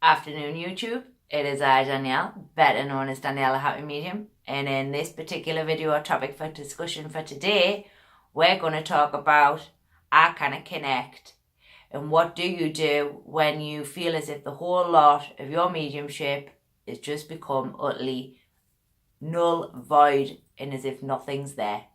Afternoon YouTube, it is I, Danielle, better known as Danielle, a happy medium, and in this particular video or topic for discussion for today, we're going to talk about I Kinda Connect and what do you do when you feel as if the whole lot of your mediumship has just become utterly null, void, and as if nothing's there.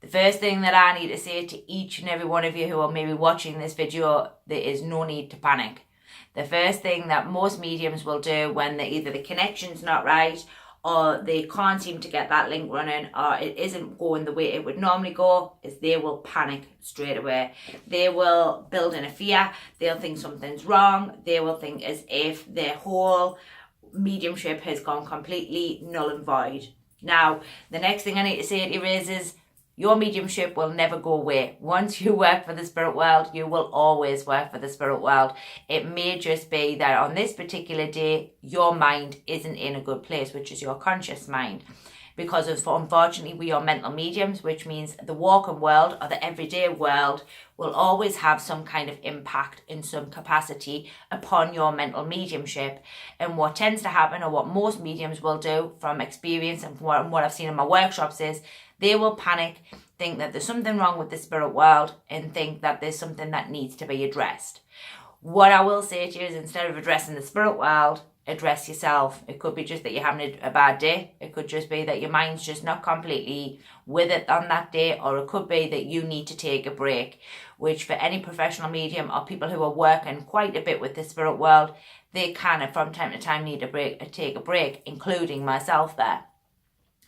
The first thing that I need to say to each and every one of you who are maybe watching this video, there is no need to panic. The first thing that most mediums will do when either the connection's not right or they can't seem to get that link running or it isn't going the way it would normally go is they will panic straight away. They will build in a fear. They'll think something's wrong. They will think as if their whole mediumship has gone completely null and void. Now, the next thing I need to say to you is your mediumship will never go away. Once you work for the spirit world, you will always work for the spirit world. It may just be that on this particular day, your mind isn't in a good place, which is your conscious mind. Because unfortunately, we are mental mediums, which means the walking world or the everyday world will always have some kind of impact in some capacity upon your mental mediumship. And what tends to happen, or what most mediums will do from experience and from what I've seen in my workshops, is they will panic, think that there's something wrong with the spirit world and think that there's something that needs to be addressed. What I will say to you is instead of addressing the spirit world, address yourself. It could be just that you're having a bad day. It could just be that your mind's just not completely with it on that day, or it could be that you need to take a break, which for any professional medium or people who are working quite a bit with the spirit world, they can from time to time need to take a break, including myself there.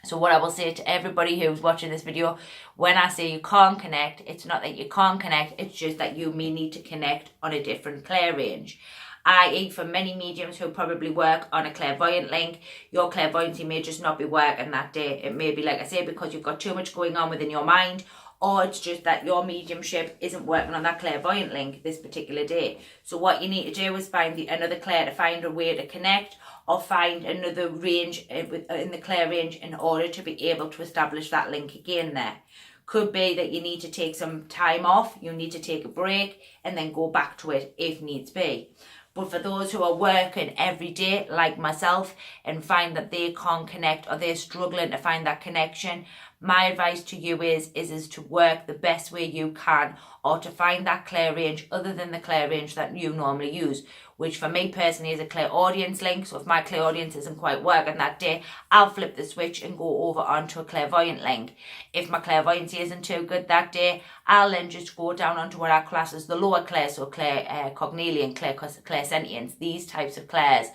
So what I will say to everybody who's watching this video, when I say you can't connect, it's not that you can't connect, it's just that you may need to connect on a different clair range. I.e. for many mediums who probably work on a clairvoyant link, your clairvoyancy may just not be working that day. It may be, like I say, because you've got too much going on within your mind, or it's just that your mediumship isn't working on that clairvoyant link this particular day. So what you need to do is find another clair to find a way to connect, or find another range in the clair range in order to be able to establish that link again there. Could be that you need to take some time off, you need to take a break, and then go back to it if needs be. But for those who are working every day, like myself, and find that they can't connect or they're struggling to find that connection, my advice to you is to work the best way you can, or to find that clair range other than the clair range that you normally use, which for me personally is a clairaudience link. So if my clairaudience isn't quite working that day, I'll flip the switch and go over onto a clairvoyant link. If my clairvoyancy isn't too good that day, I'll then just go down onto what I class as the lower clair, so claircognilian, clairsentience, these types of clairs,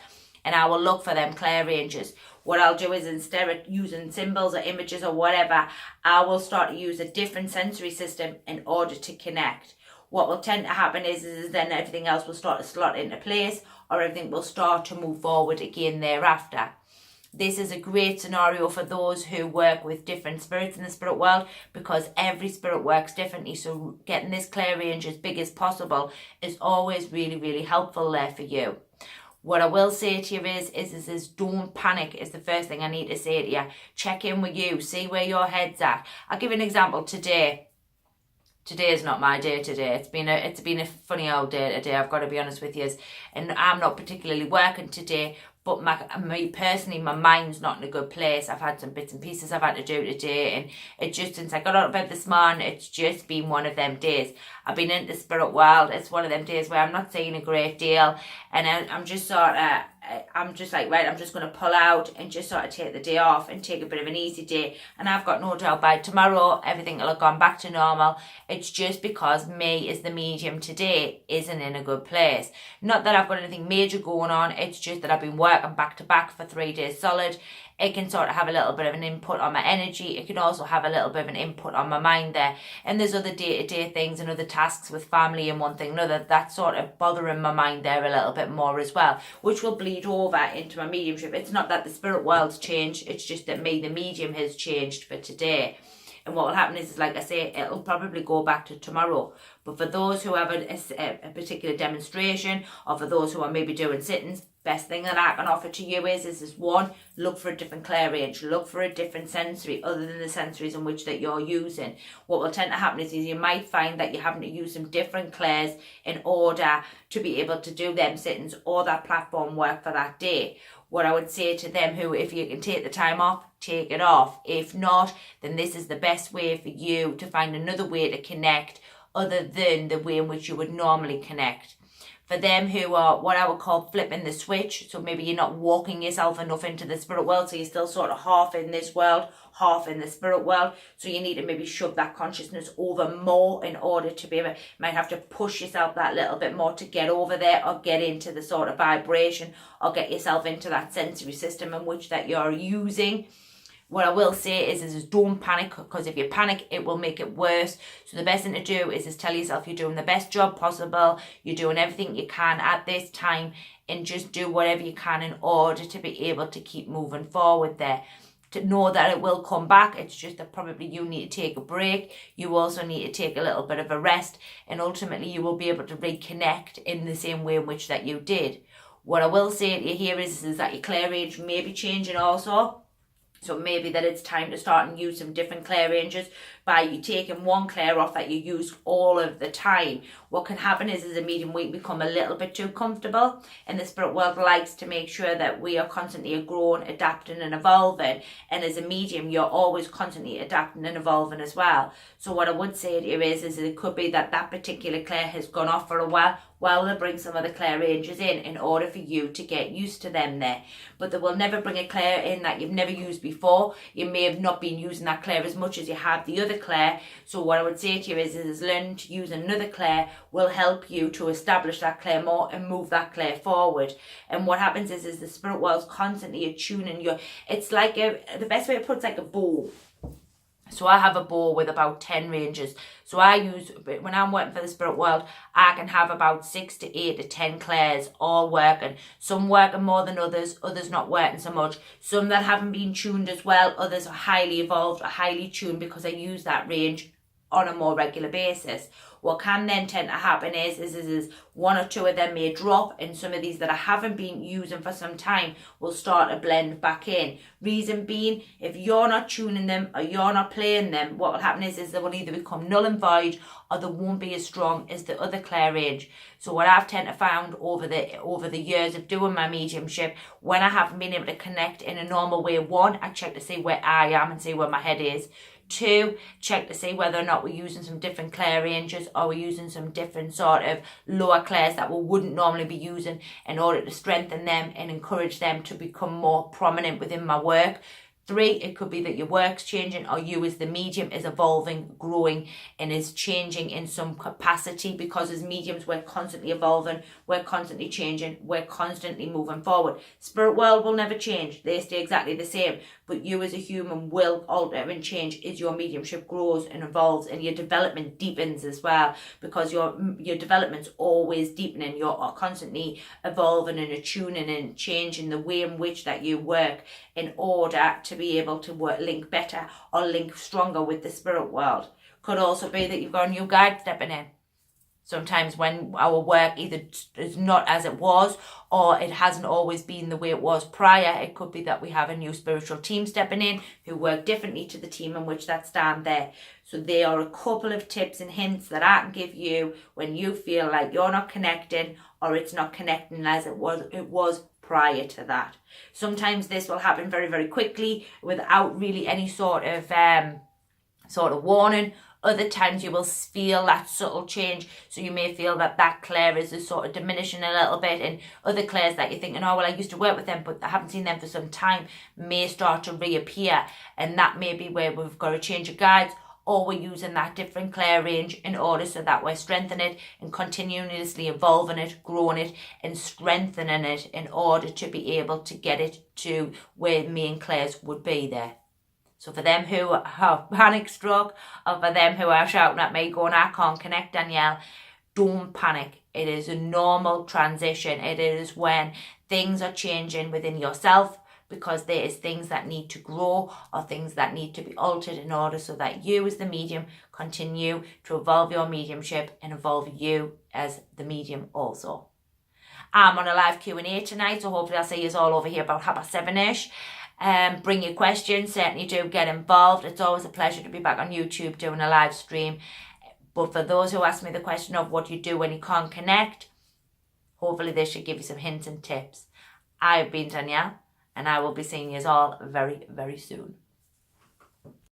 and I will look for them clair ranges. What I'll do is, instead of using symbols or images or whatever, I will start to use a different sensory system in order to connect. What will tend to happen is then everything else will start to slot into place, or everything will start to move forward again thereafter. This is a great scenario for those who work with different spirits in the spirit world, because every spirit works differently. So getting this clair range as big as possible is always really, really helpful there for you. What I will say to you is don't panic is the first thing I need to say to you. Check in with you, see where your head's at. I'll give you an example today. Today is not my day today. It's been a funny old day today, I've got to be honest with you. And I'm not particularly working today, but me personally, my mind's not in a good place. I've had some bits and pieces I've had to do today, and it just, since I got out of bed this morning, it's just been one of them days. I've been into the spirit world. It's one of them days where I'm not seeing a great deal, and I'm just like, right, I'm just going to pull out and just sort of take the day off and take a bit of an easy day. And I've got no doubt by tomorrow, everything will have gone back to normal. It's just because me as the medium today isn't in a good place. Not that I've got anything major going on, it's just that I've been working back to back for 3 days solid. It can sort of have a little bit of an input on my energy. It can also have a little bit of an input on my mind there. And there's other day-to-day things and other tasks with family and one thing another that's sort of bothering my mind there a little bit more as well, which will bleed over into my mediumship. It's not that the spirit world's changed, it's just that me, the medium, has changed for today. And what will happen is, like I say, it'll probably go back to tomorrow. But for those who have a particular demonstration, or for those who are maybe doing sittings, Best thing that I can offer to you is one, look for a different Claire range, look for a different sensory other than the sensories in which that you're using. What will tend to happen is you might find that you're having to use some different Claires in order to be able to do them sittings or that platform work for that day. What I would say to them who, if you can take the time off, take it off. If not, then this is the best way for you to find another way to connect other than the way in which you would normally connect. For them who are what I would call flipping the switch, so maybe you're not walking yourself enough into the spirit world, so you're still sort of half in this world, half in the spirit world, so you need to maybe shove that consciousness over more in order to be able, might have to push yourself that little bit more to get over there or get into the sort of vibration or get yourself into that sensory system in which that you're using. What I will say is don't panic, because if you panic, it will make it worse. So the best thing to do is tell yourself you're doing the best job possible. You're doing everything you can at this time, and just do whatever you can in order to be able to keep moving forward there. To know that it will come back. It's just that probably you need to take a break. You also need to take a little bit of a rest, and ultimately you will be able to reconnect in the same way in which that you did. What I will say to you here is that your Claire range may be changing also. So maybe that it's time to start and use some different Claire ranges by you taking one Claire off that you use all of the time. What can happen is as a medium we become a little bit too comfortable, and the spirit world likes to make sure that we are constantly growing, adapting and evolving, and as a medium you're always constantly adapting and evolving as well. So what I would say to you is it could be that particular Claire has gone off for a while they bring some of the Claire ranges in order for you to get used to them there. But they will never bring a Claire in that you've never used before. You may have not been using that Claire as much as you have the other Claire. So what I would say to you is learning to use another Claire will help you to establish that Claire more and move that Claire forward. And what happens is the spirit world's constantly attuning you. It's like the best way to put it's like a bow. So I have a bow with about 10 ranges. So I use, when I'm working for the spirit world, I can have about 6 to 8 to 10 Claires all working. Some working more than others not working so much. Some that haven't been tuned as well, others are highly evolved or highly tuned because I use that range on a more regular basis. What can then tend to happen is one or two of them may drop, and some of these that I haven't been using for some time will start to blend back in. Reason being, if you're not tuning them or you're not playing them, what will happen is they will either become null and void or they won't be as strong as the other Claire range. So what I've tend to found over the years of doing my mediumship, when I haven't been able to connect in a normal way, one, I check to see where I am and see where my head is. 2, check to see whether or not we're using some different Claire ranges or we're using some different sort of lower Claires that we wouldn't normally be using in order to strengthen them and encourage them to become more prominent within my work. 3, it could be that your work's changing or you as the medium is evolving, growing and is changing in some capacity, because as mediums we're constantly evolving, we're constantly changing, we're constantly moving forward. Spirit world will never change, they stay exactly the same, but you as a human will alter and change as your mediumship grows and evolves and your development deepens as well, because your development's always deepening. You're constantly evolving and attuning and changing the way in which that you work in order to be able to link better or link stronger with the spirit world. Could also be that you've got a new guide stepping in. Sometimes when our work either is not as it was or it hasn't always been the way it was prior, it could be that we have a new spiritual team stepping in who work differently to the team in which that stand there. So there are a couple of tips and hints that I can give you when you feel like you're not connecting or it's not connecting as it was prior to that. Sometimes this will happen very, very quickly without really any sort of warning. Other times you will feel that subtle change. So you may feel that Claire is sort of diminishing a little bit, and other Claires that you're thinking, oh, well, I used to work with them, but I haven't seen them for some time, may start to reappear. And that may be where we've got to change of guides, or we're using that different Claire range in order so that we're strengthening it and continuously evolving it, growing it and strengthening it in order to be able to get it to where main Claires would be there. So for them who have panic stroke, or for them who are shouting at me going, I can't connect, Danielle, don't panic. It is a normal transition. It is when things are changing within yourself, because there is things that need to grow or things that need to be altered in order so that you as the medium continue to evolve your mediumship and evolve you as the medium also. I'm on a live Q&A tonight, so hopefully I'll see you all over here about 7:30ish. Bring your questions, certainly do get involved. It's always a pleasure to be back on YouTube doing a live stream. But for those who ask me the question of what you do when you can't connect, hopefully this should give you some hints and tips. I've been Danielle, and I will be seeing you all very, very soon.